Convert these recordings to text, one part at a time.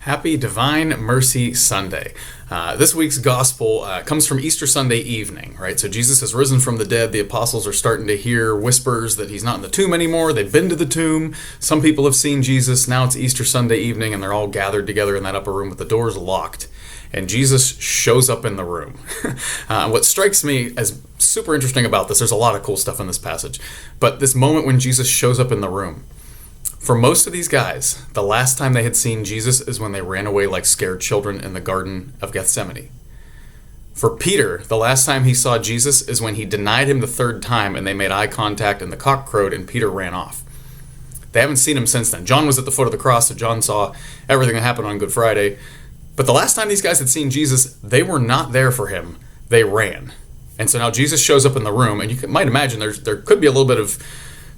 Happy Divine Mercy Sunday. This week's gospel comes from Easter Sunday evening, right? So Jesus has risen from the dead. The apostles are starting to hear whispers that he's not in the tomb anymore. They've been to the tomb. Some people have seen Jesus. Now it's Easter Sunday evening, and they're all gathered together in that upper room with the doors locked. And Jesus shows up in the room. What strikes me as super interesting about this, there's a lot of cool stuff in this passage, but this moment when Jesus shows up in the room, for most of these guys, the last time they had seen Jesus is when they ran away like scared children in the Garden of Gethsemane. For Peter, the last time he saw Jesus is when he denied him the third time and they made eye contact and the cock crowed and Peter ran off. They haven't seen him since then. John was at the foot of the cross, so John saw everything that happened on Good Friday. But the last time these guys had seen Jesus, they were not there for him. They ran. And so now Jesus shows up in the room, and you might imagine there could be a little bit of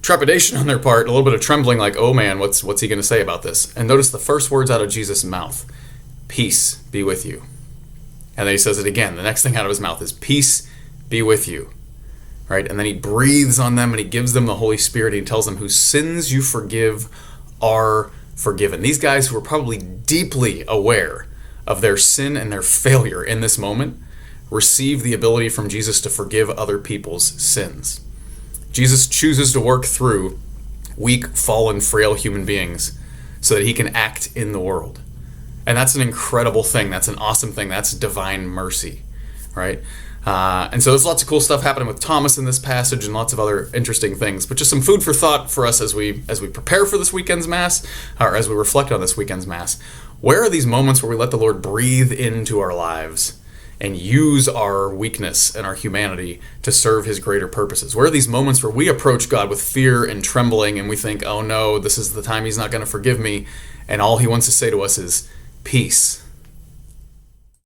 trepidation on their part, a little bit of trembling, like, oh man, what's he going to say about this? And notice the first words out of Jesus' mouth: peace be with you. And then he says it again. The next thing out of his mouth is peace be with you. Right? And then he breathes on them and he gives them the Holy Spirit. And he tells them whose sins you forgive are forgiven. These guys who were probably deeply aware of their sin and their failure in this moment receive the ability from Jesus to forgive other people's sins. Jesus chooses to work through weak, fallen, frail human beings so that he can act in the world. And that's an incredible thing. That's an awesome thing. That's divine mercy, right? And so there's lots of cool stuff happening with Thomas in this passage and lots of other interesting things. But just some food for thought for us as we prepare for this weekend's Mass, or as we reflect on this weekend's Mass. Where are these moments where we let the Lord breathe into our lives and use our weakness and our humanity to serve his greater purposes? Where are these moments where we approach God with fear and trembling and we think, oh no, this is the time he's not going to forgive me, and all he wants to say to us is peace?